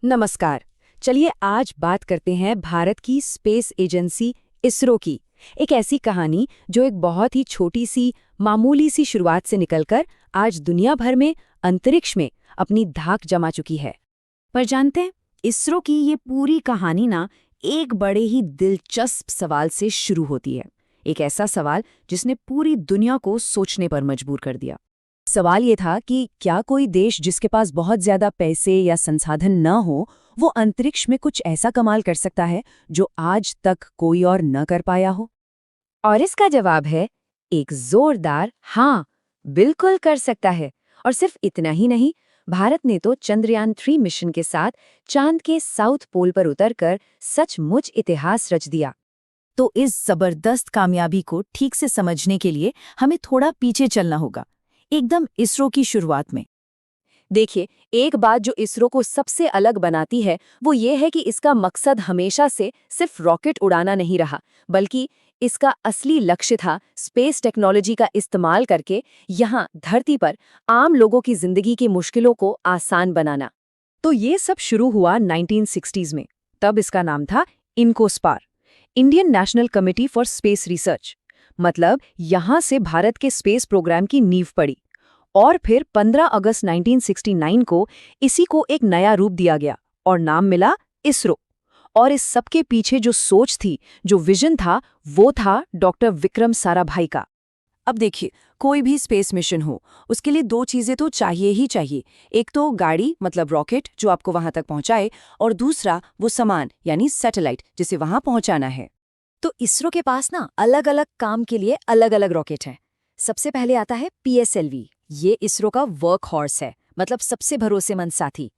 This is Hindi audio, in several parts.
नमस्कार। चलिए आज बात करते हैं भारत की स्पेस एजेंसी इसरो की। एक ऐसी कहानी जो एक बहुत ही छोटी सी मामूली सी शुरुआत से निकलकर आज दुनिया भर में अंतरिक्ष में अपनी धाक जमा चुकी है। पर जानते हैं, इसरो की ये पूरी कहानी ना एक बड़े ही दिलचस्प सवाल से शुरू होती है। एक ऐसा सवाल जिसने पूरी दुनिया को सोचने पर मजबूर कर दिया। सवाल ये था कि क्या कोई देश जिसके पास बहुत ज्यादा पैसे या संसाधन न हो, वो अंतरिक्ष में कुछ ऐसा कमाल कर सकता है जो आज तक कोई और न कर पाया हो? और इसका जवाब है एक जोरदार हाँ, बिल्कुल कर सकता है। और सिर्फ इतना ही नहीं, भारत ने तो चंद्रयान 3 मिशन के साथ चांद के साउथ पोल पर उतरकर सचमुच इतिहास रच दिया। तो इस जबरदस्त कामयाबी को ठीक से समझने के लिए हमें थोड़ा पीछे चलना होगा, एकदम इसरो की शुरुआत में। देखिए, एक बात जो इसरो को सबसे अलग बनाती है वो ये है कि इसका मकसद हमेशा से सिर्फ रॉकेट उड़ाना नहीं रहा, बल्कि इसका असली लक्ष्य था स्पेस टेक्नोलॉजी का इस्तेमाल करके यहाँ धरती पर आम लोगों की जिंदगी की मुश्किलों को आसान बनाना। तो ये सब शुरू हुआ 1960s में। तब इसका नाम था INCOSPAR, Indian National Committee for Space Research. मतलब यहाँ से भारत के स्पेस प्रोग्राम की नींव पड़ी। और फिर 15 अगस्त 1969 को इसी को एक नया रूप दिया गया और नाम मिला इसरो। और इस सब के पीछे जो सोच थी, जो विजन था, वो था डॉक्टर विक्रम साराभाई का। अब देखिए, कोई भी स्पेस मिशन हो, उसके लिए दो चीजें तो चाहिए ही चाहिए। एक तो गाड़ी मतलब रॉकेट जो आपको वहां तक पहुंचाए, और दूसरा वो सामान यानी सैटेलाइट जिसे वहां पहुंचाना है। तो इसरो के पास ना अलग अलग काम के लिए अलग अलग रॉकेट हैं। सबसे पहले आता है PSLV। ये इसरो का वर्क हॉर्स है, मतलब सबसे भरोसेमंद साथी।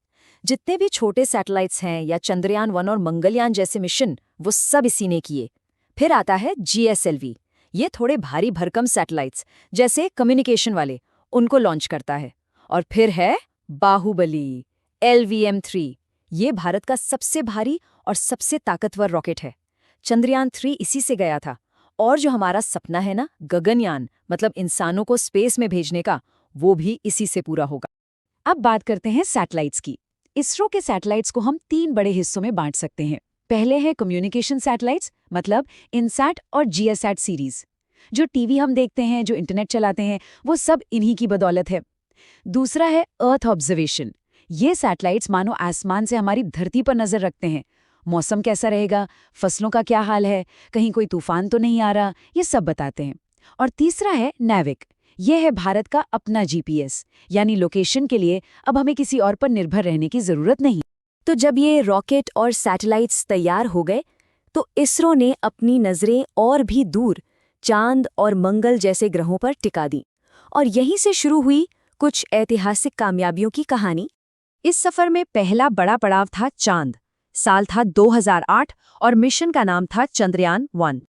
जितने भी छोटे सैटेलाइट्स हैं या चंद्रयान 1 और मंगलयान जैसे मिशन, वो सब इसी ने किए। फिर आता है GSLV। ये थोड़े भारी भरकम सैटेलाइट्स जैसे कम्युनिकेशन वाले, उनको लॉन्च करता है। और फिर है बाहुबली, LVM-3। ये भारत का सबसे भारी और सबसे ताकतवर रॉकेट है। चंद्रयान 3 इसी से गया था। और जो हमारा सपना है ना, गगनयान, मतलब इंसानों को स्पेस में भेजने का, वो भी इसी से पूरा होगा। अब बात करते हैं सैटेलाइट्स की। इसरो के सैटेलाइट्स को हम 3 बड़े हिस्सों में बांट सकते हैं। पहले है कम्युनिकेशन सैटेलाइट्स, मतलब इनसैट और जीएसैट सीरीज। जो टीवी हम देखते हैं, जो इंटरनेट चलाते हैं, वो सब इन्हीं की बदौलत है। दूसरा है अर्थ ऑब्जर्वेशन। ये सैटेलाइट्स मानो आसमान से हमारी धरती पर नजर रखते हैं। मौसम कैसा रहेगा, फसलों का क्या हाल है, कहीं कोई तूफान तो नहीं आ रहा, ये सब बताते हैं। और तीसरा है नैविक। ये है भारत का अपना GPS, यानी लोकेशन के लिए अब हमें किसी और पर निर्भर रहने की जरूरत नहीं। तो जब ये रॉकेट और सैटेलाइट्स तैयार हो गए, तो इसरो ने अपनी नजरें और भी दूर चांद और मंगल जैसे ग्रहों पर टिका दी। और यहीं से शुरू हुई कुछ ऐतिहासिक कामयाबियों की कहानी। इस सफर में पहला बड़ा पड़ाव था चांद। साल था 2008 और मिशन का नाम था चंद्रयान 1।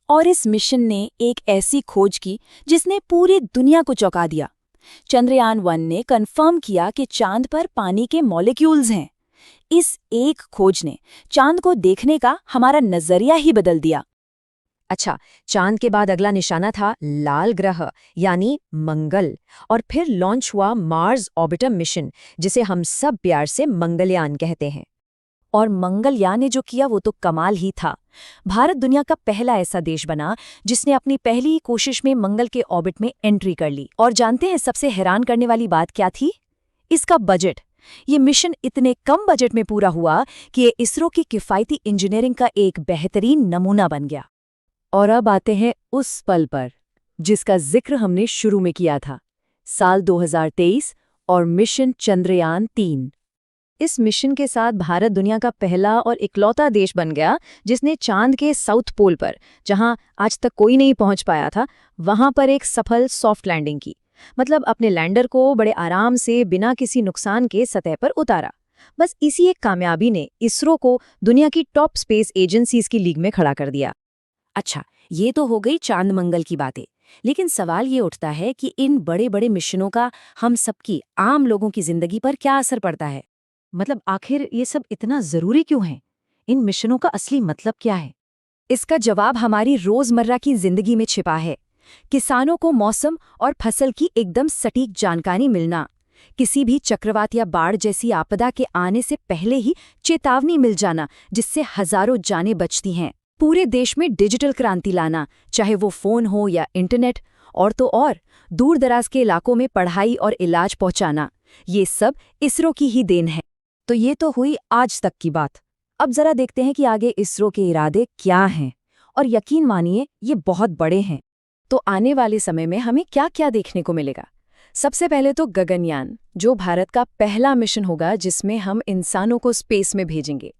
और इस मिशन ने एक ऐसी खोज की जिसने पूरी दुनिया को चौंका दिया। चंद्रयान 1 ने कंफर्म किया कि चांद पर पानी के मॉलिक्यूल्स हैं। इस एक खोज ने चांद को देखने का हमारा नजरिया ही बदल दिया। अच्छा, चांद के बाद अगला निशाना था लाल ग्रह यानी मंगल। और फिर लॉन्च हुआ मार्स ऑर्बिटर मिशन, जिसे हम सब प्यार से मंगलयान कहते हैं। और मंगलयान ने जो किया वो तो कमाल ही था। भारत दुनिया का पहला ऐसा देश बना जिसने अपनी पहली कोशिश में मंगल के ऑर्बिट में एंट्री कर ली। और जानते हैं सबसे हैरान करने वाली बात क्या थी? इसका बजट। ये मिशन इतने कम बजट में पूरा हुआ कि ये इसरो की किफायती इंजीनियरिंग का एक बेहतरीन नमूना बन गया। और अब आते हैं उस पल पर जिसका जिक्र हमने शुरू में किया था, साल 2023 और मिशन चंद्रयान 3। इस मिशन के साथ भारत दुनिया का पहला और इकलौता देश बन गया जिसने चांद के साउथ पोल पर, जहां आज तक कोई नहीं पहुंच पाया था, वहां पर एक सफल सॉफ्ट लैंडिंग की। मतलब अपने लैंडर को बड़े आराम से बिना किसी नुकसान के सतह पर उतारा। बस इसी एक कामयाबी ने इसरो को दुनिया की टॉप स्पेस एजेंसीज की लीग में खड़ा कर दिया। अच्छा, ये तो हो गई चांद मंगल की बातें। लेकिन सवाल ये उठता है कि इन बड़े बड़े मिशनों का हम सबकी आम लोगों की जिंदगी पर क्या असर पड़ता है। मतलब आखिर ये सब इतना जरूरी क्यों है? इन मिशनों का असली मतलब क्या है? इसका जवाब हमारी रोजमर्रा की जिंदगी में छिपा है। किसानों को मौसम और फसल की एकदम सटीक जानकारी मिलना, किसी भी चक्रवात या बाढ़ जैसी आपदा के आने से पहले ही चेतावनी मिल जाना, जिससे हजारों जानें बचती हैं। पूरे देश में डिजिटल क्रांति लाना, चाहे वो फोन हो या इंटरनेट, और तो और दूर दराज के इलाकों में पढ़ाई और इलाज पहुंचाना, ये सब इसरो की ही देन है। तो ये तो हुई आज तक की बात। अब जरा देखते हैं कि आगे इसरो के इरादे क्या हैं, और यकीन मानिए ये बहुत बड़े हैं। तो आने वाले समय में हमें क्या क्या देखने को मिलेगा? सबसे पहले तो गगनयान, जो भारत का पहला मिशन होगा जिसमें हम इंसानों को स्पेस में भेजेंगे।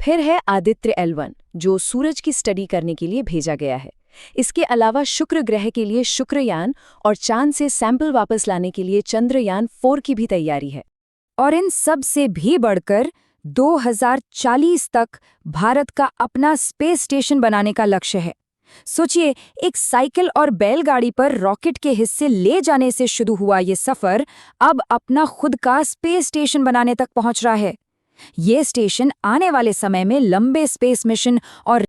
फिर है आदित्य L1, जो सूरज की स्टडी करने के लिए भेजा गया है। इसके अलावा शुक्र ग्रह के लिए शुक्रयान और चांद से सैंपल वापस लाने के लिए चंद्रयान 4 की भी तैयारी है। और इन सब से भी बढ़कर 2040 तक भारत का अपना स्पेस स्टेशन बनाने का लक्ष्य है। सोचिए, एक साइकिल और बैलगाड़ी पर रॉकेट के हिस्से ले जाने से शुरू हुआ ये सफर अब अपना खुद का स्पेस स्टेशन बनाने तक पहुंच रहा है। ये स्टेशन आने वाले समय में लंबे स्पेस मिशन और